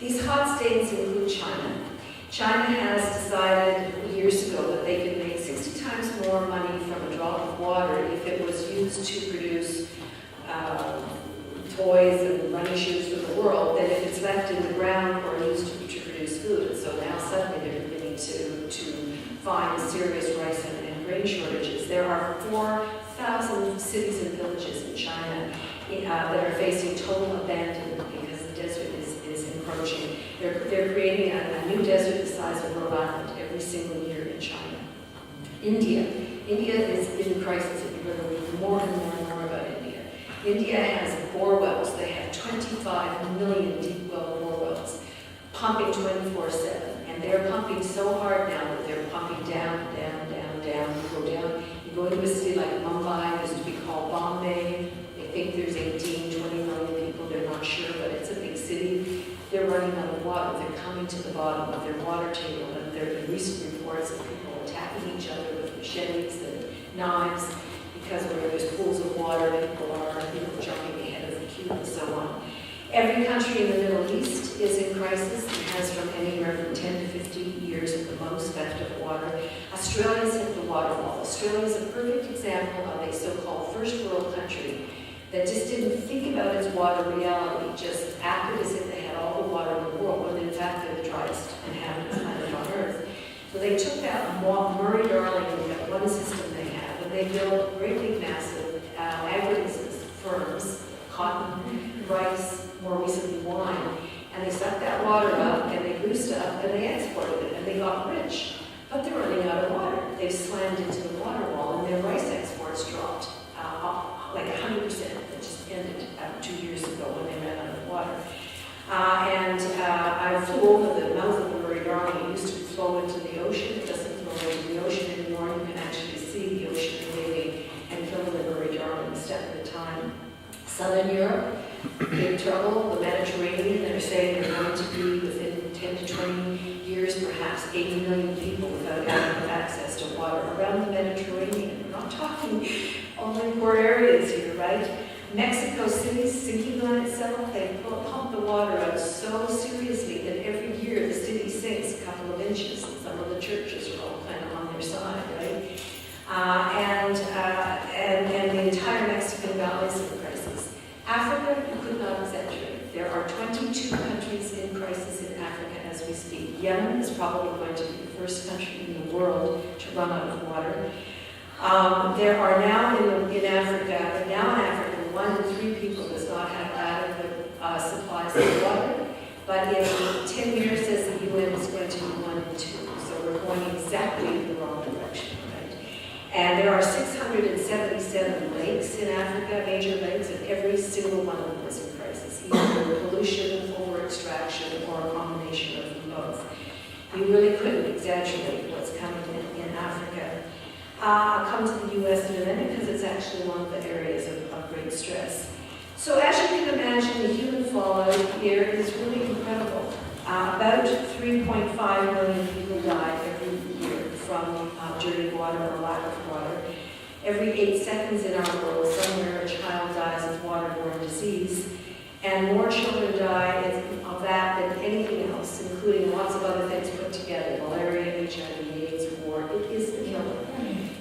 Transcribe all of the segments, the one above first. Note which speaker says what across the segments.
Speaker 1: These hot states include China. China has decided years ago that they could make 60 times more money from a drop of water if it was used to produce toys and running shoes for the world than if it's left in the ground or used to produce food. So now suddenly they're beginning to find serious rice and grain shortages. There are 4,000 cities and villages in China that are facing total abandonment because the desert is encroaching. They're creating a new desert the size of Rhode Island every single year in China. India is in crisis. You're going to read more and more and more about India. India has bore wells. They have 25 million deep well bore wells, pumping 24/7. And they're pumping so hard now that they're pumping down. You go down. You go into a city like Mumbai, used to be called Bombay. They think there's 18, 20 million people. They're not sure, but it's a big city. They're running out of water. They're coming to the bottom of their water table. And there have been recent reports of people attacking each other with machetes and knives because where there's pools of water, people are jumping ahead of the queue and so on. Every country in the Middle East is in crisis. It has from anywhere from 10 to 50 years at the most left of water. Australia's hit the water wall. Australia is a perfect example of a so-called first world country that just didn't think about its water reality, just acted as if they had all the water in the world, when in fact they're the driest inhabited planet on Earth. So they took that Murray-Darling, that one system they have, and they built great big massive agribusiness firms, cotton, rice, more recently wine, and they sucked that water up and they grew stuff and they exported it and they got rich. But they're running out of water. They've slammed into the water wall and their rice exports dropped like 100%. That just ended 2 years ago when they ran out of water. I flew over the mouth of the Murray-Darling. It used to flow into the ocean. It doesn't flow into the ocean anymore. You can actually see the ocean invading and filling the Murray-Darling a step at a time. Southern Europe, big trouble. The Mediterranean, they're saying they're going to be within 10 to 20 years, perhaps 80 million people without adequate access to water around the Mediterranean. We're not talking only poor areas here, right? Mexico City sinking on itself. They pump the water out so seriously that every year the city sinks a couple of inches, and some of the churches are all kind of on their side, right? And the entire Mexican valley is in crisis. Africa, you could not exaggerate. There are 22 countries in crisis in Africa as we speak. Yemen is probably going to be the first country in the world to run out of water. There are now in Africa, 1 in 3 people does not have adequate supplies of water, but in 10 years, as the UN, is going to be 1 in 2. So we're going exactly in the wrong direction, right? And there are 677 lakes in Africa, major lakes, and every single one of them is in crisis, either pollution, over-extraction, or a combination of them both. You really couldn't exaggerate what's coming in Africa. I'll come to the U.S. in a minute because it's actually one of the areas of great stress. So as you can imagine, the human fallout here is really incredible. About 3.5 million people die every year from dirty water or lack of water. Every 8 seconds in our world, somewhere a child dies of waterborne disease. And more children die of that than anything else, including lots of other things put together, malaria, HIV, AIDS, war. It is the killer.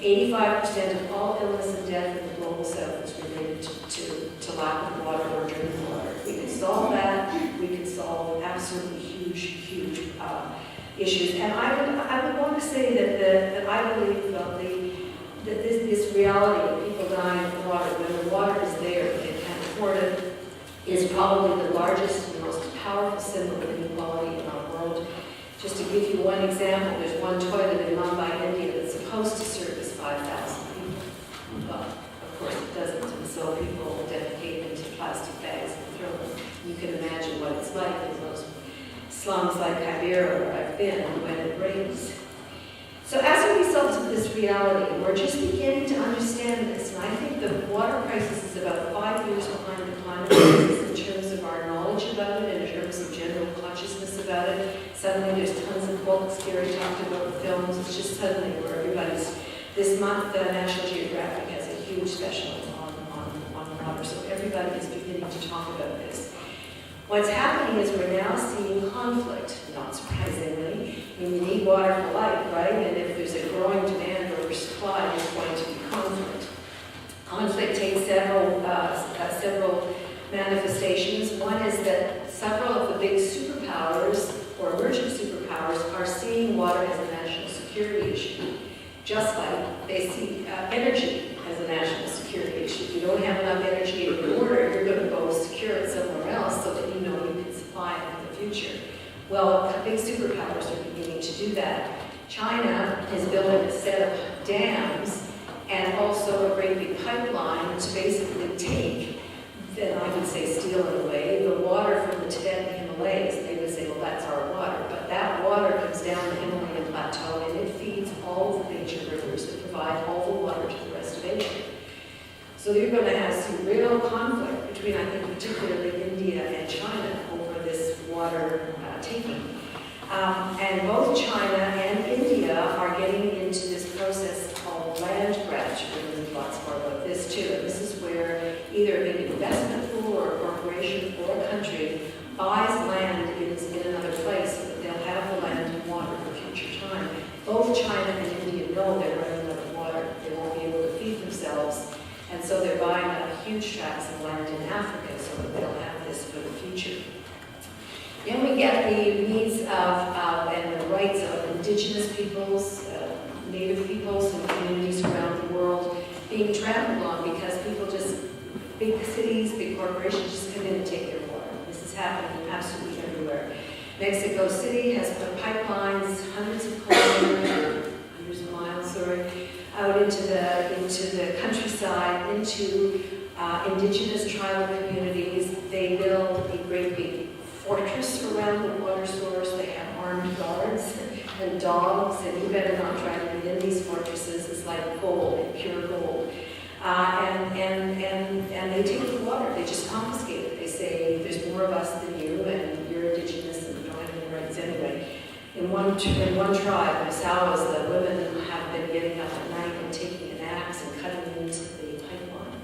Speaker 1: 85% of all illness and death in the global south is related to lack of water or drinking water. We could solve that. We could solve absolutely huge issues. And I would want to say that I believe that this reality of people dying of water, when the water is there and they can't afford it, is probably the largest and most powerful symbol of inequality in our world. Just to give you one example, there's one toilet in Mumbai, India, that's supposed to service 5,000 people. But of course it doesn't, and so people defecate into plastic bags and throw them. You can imagine what it's like in those slums like Kabira, where I've been, when it rains. So as a result of this reality, we're just beginning to understand this, and I think the water crisis is about 5 years behind the climate crisis in terms of our knowledge about it, in terms of general consciousness about it. Suddenly there's tons of books, Gary talked about films, it's just suddenly where everybody's, this month National Geographic has a huge special on water, so everybody is beginning to talk about this. What's happening is we're now seeing conflict, not surprisingly. I mean, you need water for life, right? And if there's a growing demand over supply, there's going to be conflict. Conflict takes several manifestations. One is that several of the big superpowers or emerging superpowers are seeing water as a national security issue, just like they see energy as a national security issue. If you don't have enough energy in your order, you're going to go secure it somewhere else so that you know you can supply it in the future. Well, big superpowers are beginning to do that. China is building a set of dams and also a great big pipeline to basically take, then I would say steal in a way, the water from the Tibetan Himalayas. They would say, well, that's our water. But that water comes down the Himalayan plateau and it feeds all of the major rivers that provide all the water to the rest of Asia. So you're going to have some real conflict between, I think, particularly India and China over this water taking. And both China and India are getting into this process called land grab. There's lots more about this too. And this is where either a big investment pool or a corporation or a country buys land in another place so that they'll have the land and water for future time. Both China and India know they're running out of water. They won't be able to feed themselves. And so they're buying up huge tracts of land in Africa so that they'll have this for the future. Then we get the needs of and the rights of indigenous peoples, native peoples and communities around the world being trampled on because people just, big cities, big corporations just come in and take their water. This is happening absolutely everywhere. Mexico City has put pipelines, hundreds of kilometers, hundreds of miles, out into the countryside, into indigenous tribal communities. They build a great big fortress around the water source. They have armed guards and dogs, and you better not try to get in these fortresses. It's like gold, pure gold. And they take the water. They just confiscate it. They say, there's more of us than you, and you're indigenous, and you don't have any rights anyway. In one tribe, Masawas, the women have been getting up at night and taking an axe and cutting into the pipeline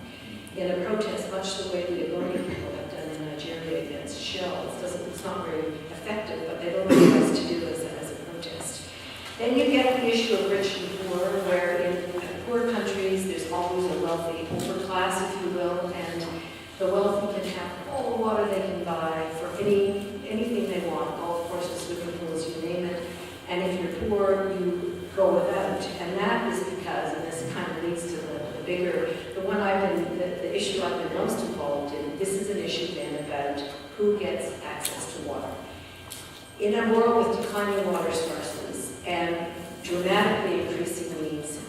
Speaker 1: in a protest, much the way the Ogoni people have done in Nigeria against Shell. It's not very effective, but they don't know what else to do as a protest. Then you get the issue of rich and poor, where in poor countries there's always a wealthy overclass, if you will, and the wealthy can have all the water they can buy for anything they want, golf courses, swimming pools, you name it. And if you're poor, you go without. And that is because, and this kind of leads to the bigger, the issue I've been most involved in, this is an issue then about who gets access to water. In a world with declining water sources and dramatically increasing needs,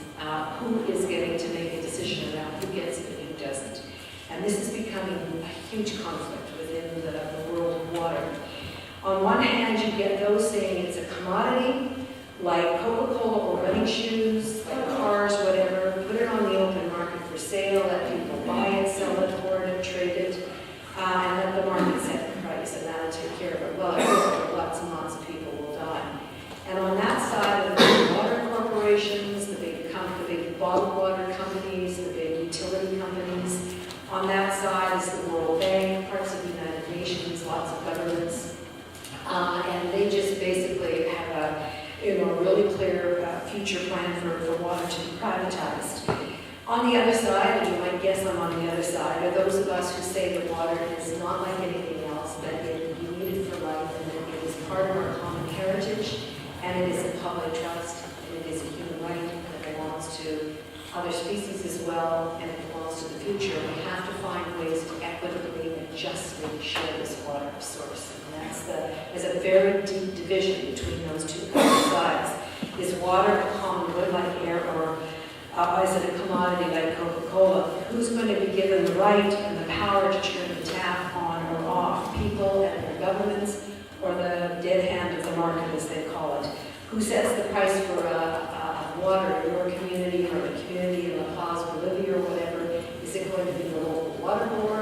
Speaker 1: who is getting to make a decision around who gets it and who doesn't? And this is becoming a huge conflict within the world of water. On one hand, you get those saying it's a commodity, like Coca-Cola or running shoes, like cars, whatever. Put it on the open market for sale, let people buy it, sell it, hoard it, trade it, and let the market set the price, and that'll take care of it. Well, lots and lots of people will die. And on that side of the big water corporations, the big bottled water companies, the big utility companies, on that side is the World Bank, parts of the United Nations, lots of governments, and they just basically have a really clear future plan for water to be privatized. On the other side, and you might guess I'm on the other side, are those of us who say that water is not like anything else, that it we need it for life, and that it is part of our common heritage, and it is a public trust, and it is a human right, and it belongs to other species as well, and it belongs to the future. We have to find ways to equitably and justly share this water source. And there's a very deep division between those two sides. Is water a common good like air, or is it a commodity like Coca-Cola? Who's going to be given the right and the power to turn the tap on or off? People and their governments, or the dead hand of the market, as they call it? Who sets the price for water in your community or the community in La Paz, Bolivia, or whatever? Is it going to be the local water board?